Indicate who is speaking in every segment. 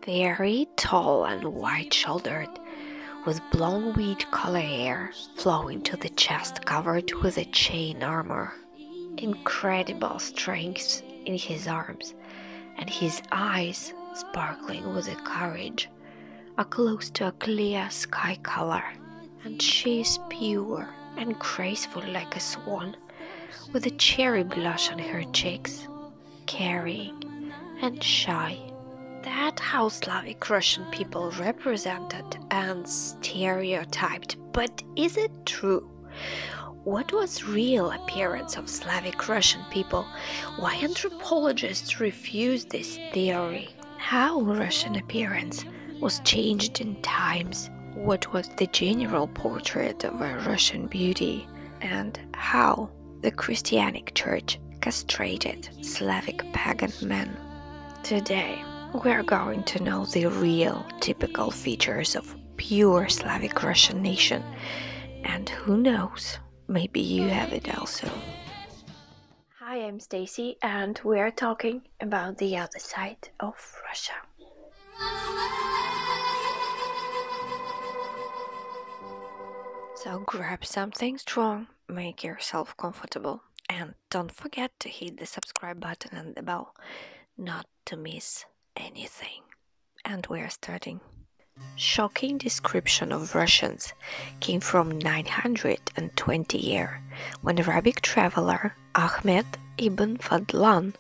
Speaker 1: Very tall and wide-shouldered, with blonde wheat-color hair flowing to the chest covered with a chain armor. Incredible strength in his arms, and his eyes, sparkling with a courage, are close to a clear sky color. And she is pure and graceful like a swan, with a cherry blush on her cheeks, caring and shy. That's how Slavic Russian people represented and stereotyped, but is it true? What was real appearance of Slavic Russian people? Why anthropologists refuse this theory? How Russian appearance was changed in times? What was the general portrait of a Russian beauty? And how the Christianic Church castrated Slavic pagan men? Today, we're going to know the real typical features of pure Slavic Russian nation. And who knows, maybe you have it also. Hi, I'm Stacy, and we're talking about the other side of Russia. So grab something strong, make yourself comfortable, and don't forget to hit the subscribe button and the bell, not to miss anything. And we're starting. Shocking description of Russians came from 920 year, when Arabic traveler Ahmed ibn Fadlan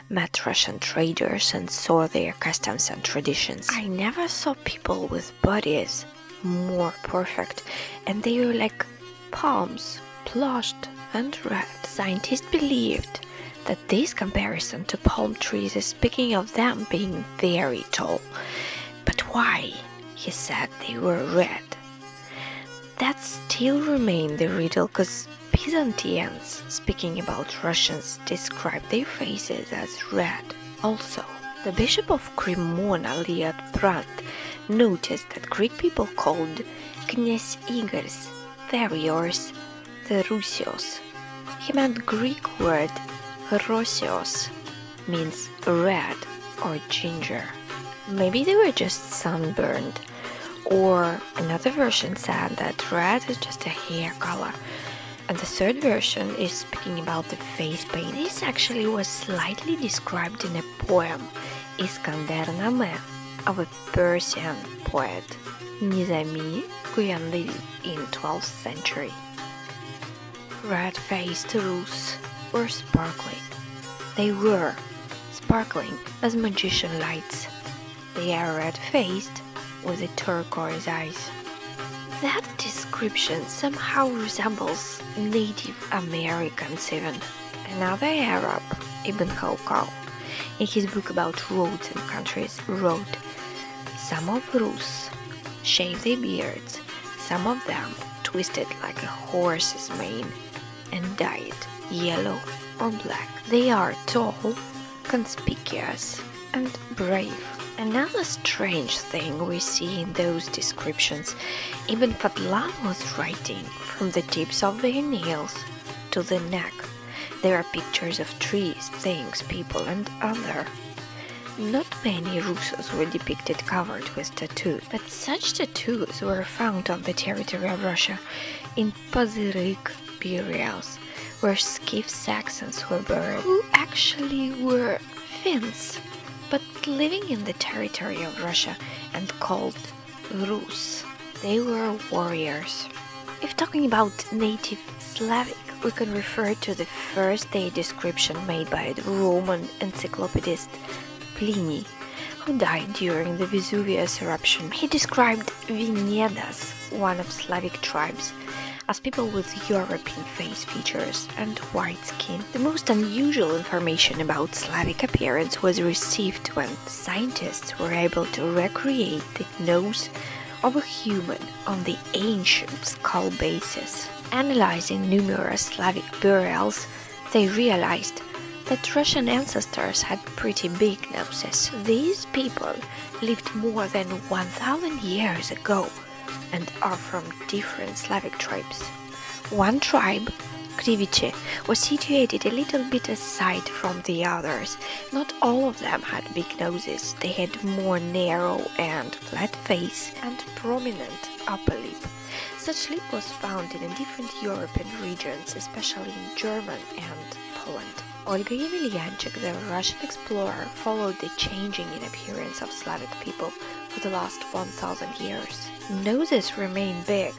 Speaker 1: met Russian traders and saw their customs and traditions. I never saw people with bodies more perfect, and they were like palms, plushed and red. Scientists believed that this comparison to palm trees is speaking of them being very tall. But why? He said they were red. That still remained the riddle, because Byzantines, speaking about Russians, described their faces as red also. The Bishop of Cremona, Liutprand, noticed that Greek people called Knyaz Igor's warriors the Russios. He meant Greek word Rossios, means red or ginger. Maybe they were just sunburned, or another version said that red is just a hair color, and the third version is speaking about the face paint. This actually was slightly described in a poem, Iskandernameh, of a Persian poet, Nizami, Kuyanli, in 12th century. Red-faced Rus were sparkling. They were sparkling as magician lights. They are red-faced with the turquoise eyes. That description somehow resembles Native Americans even. Another Arab, Ibn Khaldun, in his book about roads and countries, wrote, "Some of Rus shave their beards, some of them twisted like a horse's mane and dyed yellow or black. They are tall, conspicuous, and brave." Another strange thing we see in those descriptions, Ibn Fadlan was writing from the tips of their nails to the neck. There are pictures of trees, things, people, and other. Not many Russos were depicted covered with tattoos, but such tattoos were found on the territory of Russia in Pazyryk burials, where Skiff Saxons were buried, who actually were Finns, but living in the territory of Russia and called Rus. They were warriors. If talking about native Slavic, we can refer to the first day description made by the Roman encyclopedist Pliny, who died during the Vesuvius eruption. He described Venedas, one of Slavic tribes, as people with European face features and white skin. The most unusual information about Slavic appearance was received when scientists were able to recreate the nose of a human on the ancient skull basis. Analyzing numerous Slavic burials, they realized that Russian ancestors had pretty big noses. These people lived more than 1,000 years ago and are from different Slavic tribes. One tribe Krivice was situated a little bit aside from the others. Not all of them had big noses. They had more narrow and flat face and prominent upper lip. Such lip was found in different European regions, especially in Germany and Poland. Olga Yemelyanchik, the Russian explorer, followed the changing in appearance of Slavic people for the last 1,000 years. Noses remained big,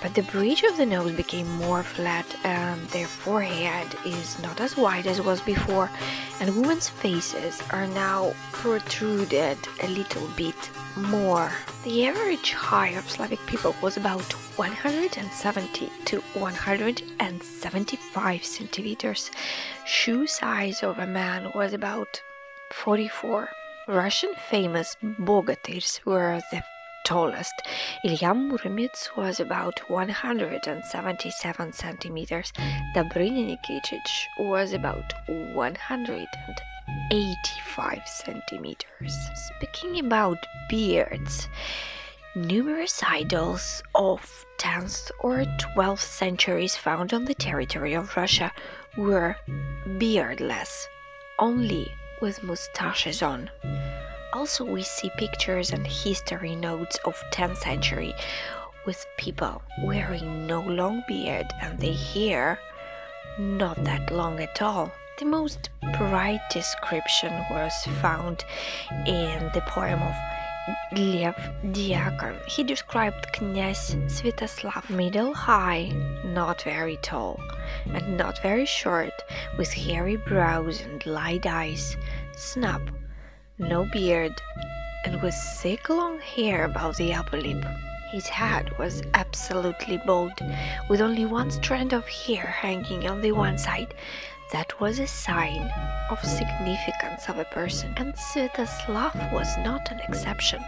Speaker 1: but the bridge of the nose became more flat and their forehead is not as wide as was before, and women's faces are now protruded a little bit more. The average height of Slavic people was about 170 to 175 centimeters. Shoe size of a man was about 44. Russian famous bogatirs were the tallest. Ilya Muromets was about 177 centimeters. Dobrynya Nikitich was about 185 centimeters. Speaking about beards, numerous idols of 10th or 12th centuries found on the territory of Russia were beardless, only with mustaches on. Also, we see pictures and history notes of 10th century with people wearing no long beard and the hair not that long at all. The most bright description was found in the poem of Lev Diakon. He described Knyaz Svetoslav, middle high, not very tall, and not very short, with hairy brows and light eyes, snub, no beard, and with thick long hair above the upper lip. His head was absolutely bald, with only one strand of hair hanging on the one side. That was a sign of significance of a person, and Svetoslav was not an exception.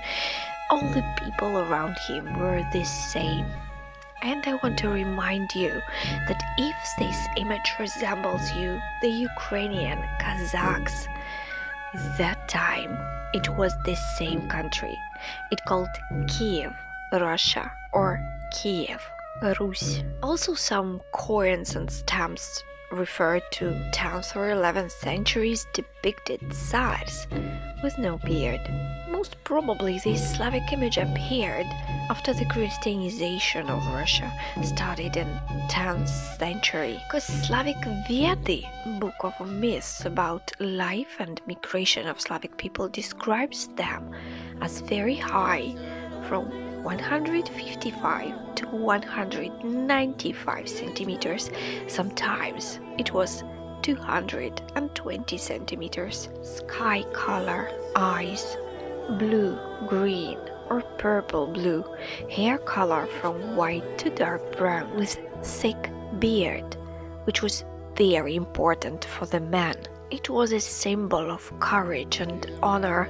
Speaker 1: All the people around him were the same. And I want to remind you that if this image resembles you, the Ukrainian Kazakhs, that time it was the same country. It called Kiev, Russia, or Kiev, Rus. Also, some coins and stamps referred to 10th or 11th centuries depicted Tsars with no beard. Most probably this Slavic image appeared after the Christianization of Russia started in 10th century, because Slavic Vedi, book of myths about life and migration of Slavic people, describes them as very high, from 155 to 195 centimeters. Sometimes it was 220 centimeters. Sky color, eyes, blue, green, or purple blue, hair color from white to dark brown, with thick beard, which was very important for the man. It was a symbol of courage and honor.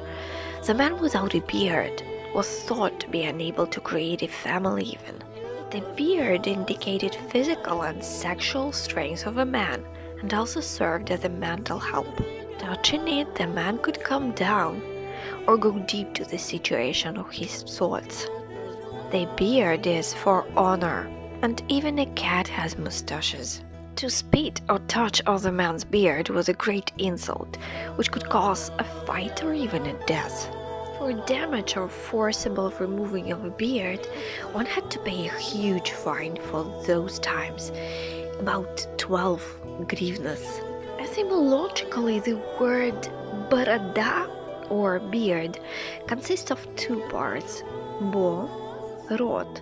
Speaker 1: The man without a beard was thought to be unable to create a family even. The beard indicated physical and sexual strength of a man and also served as a mental help. Touching it, the man could calm down or go deep to the situation of his thoughts. The beard is for honor, and even a cat has mustaches. To spit or touch other man's beard was a great insult, which could cause a fight or even a death. For damage or forcible removing of a beard, one had to pay a huge fine for those times, about 12 grivnas. Etymologically, the word boroda, or beard, consists of two parts: bo, rod,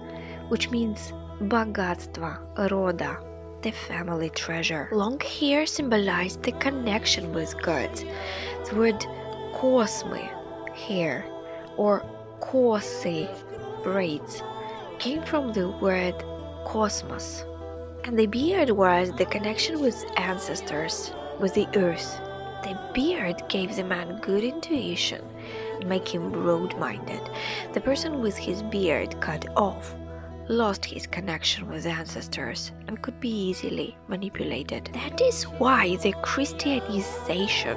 Speaker 1: which means богатство рода, the family treasure. Long hair symbolized the connection with gods. The word kosmy, hair, or kosi, braids, came from the word cosmos, and the beard was the connection with ancestors, with the earth. The beard gave the man good intuition and made him broad-minded. The person with his beard cut off lost his connection with ancestors and could be easily manipulated. That is why the Christianization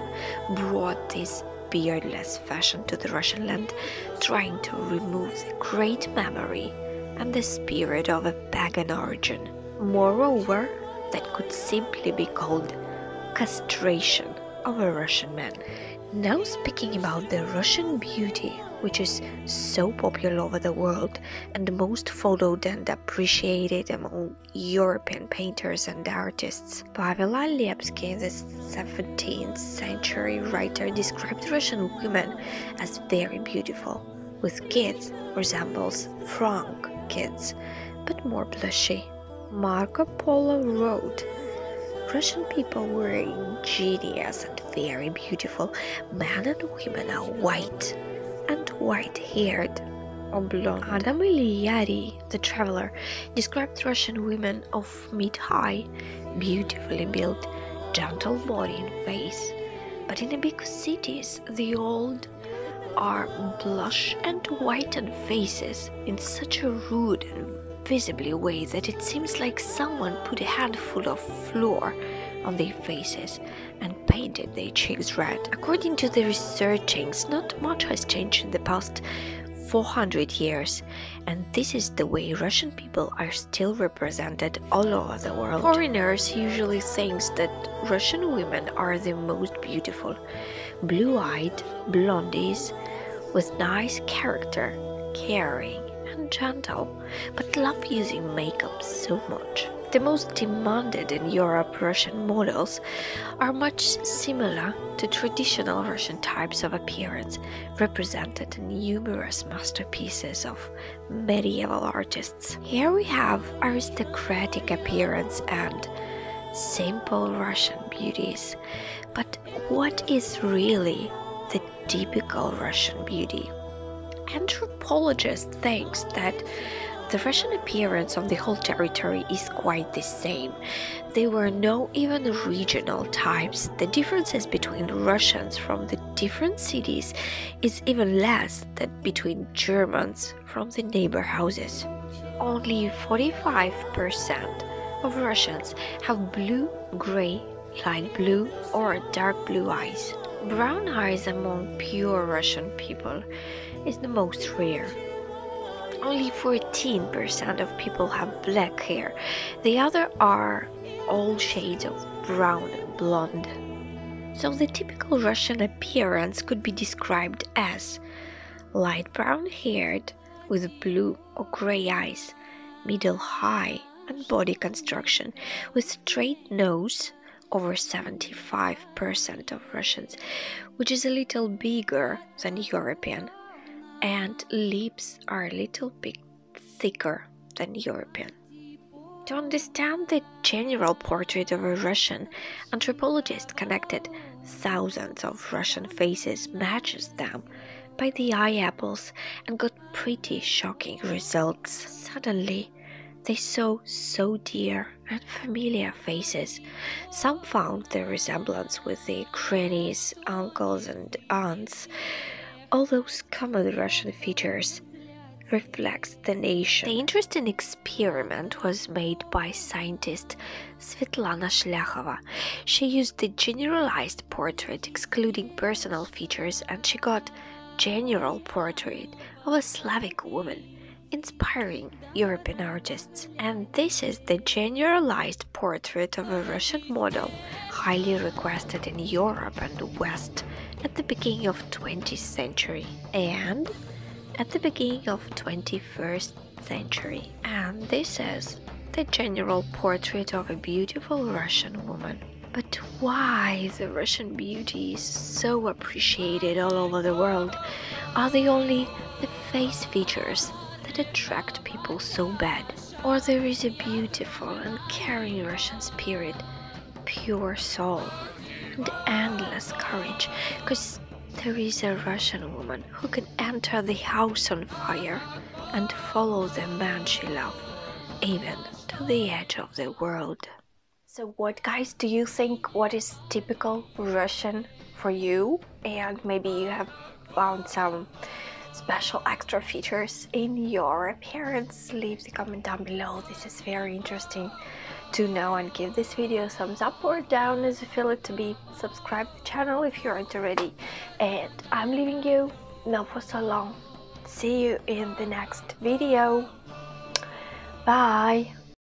Speaker 1: brought this beardless fashion to the Russian land, trying to remove the great memory and the spirit of a pagan origin. Moreover, that could simply be called castration of a Russian man. Now speaking about the Russian beauty, which is so popular over the world and most followed and appreciated among European painters and artists. Pavel Alepsky, the 17th century writer, described Russian women as very beautiful, with kids resembles Frank kids, but more blushy. Marco Polo wrote, Russian people were ingenious and very beautiful. Men and women are white and white-haired or blonde. Adam Iliari, the traveler, described Russian women of mid-high, beautifully built, gentle body and face. But in the big cities, the old are blush and whiten faces in such a rude and visibly way that it seems like someone put a handful of flour on their faces and painted their cheeks red. According to the researchings, not much has changed in the past 400 years, and this is the way Russian people are still represented all over the world. Foreigners usually think that Russian women are the most beautiful, blue-eyed blondies with nice character, caring and gentle, but love using makeup so much. The most demanded in Europe Russian models are much similar to traditional Russian types of appearance represented in numerous masterpieces of medieval artists. Here we have aristocratic appearance and simple Russian beauties. But what is really the typical Russian beauty? Anthropologists think that the Russian appearance of the whole territory is quite the same. There were no even regional types. The differences between Russians from the different cities is even less than between Germans from the neighbor houses. Only 45% of Russians have blue, gray, light blue or dark blue eyes. Brown eyes among pure Russian people is the most rare. Only 14% of people have black hair. The other are all shades of brown and blonde. So the typical Russian appearance could be described as light brown haired with blue or gray eyes, middle high and body construction with straight nose, over 75% of Russians, which is a little bigger than European, and lips are a little bit thicker than European. To understand the general portrait of a Russian, anthropologists connected thousands of Russian faces, matches them by the eye apples, and got pretty shocking results. Suddenly, they saw so dear and familiar faces. Some found their resemblance with their grannies, uncles and aunts. All those common Russian features reflects the nation. The interesting experiment was made by scientist Svetlana Shlyakova. She used the generalized portrait excluding personal features, and she got general portrait of a Slavic woman, inspiring European artists. And this is the generalized portrait of a Russian model, highly requested in Europe and the West at the beginning of 20th century and at the beginning of 21st century. And this is the general portrait of a beautiful Russian woman. But why the Russian beauty is so appreciated all over the world? Are they only the face features that attract people so bad? Or there is a beautiful and caring Russian spirit, pure soul, and endless courage, because there is a Russian woman who can enter the house on fire and follow the man she loves, even to the edge of the world. So what, guys, do you think what is typical Russian for you? And maybe you have found some special extra features in your appearance. Leave the comment down below. This is very interesting to know, and give this video a thumbs up or down as you feel it to be. Subscribe to the channel if you aren't already, and I'm leaving you not for so long. See you in the next video. Bye.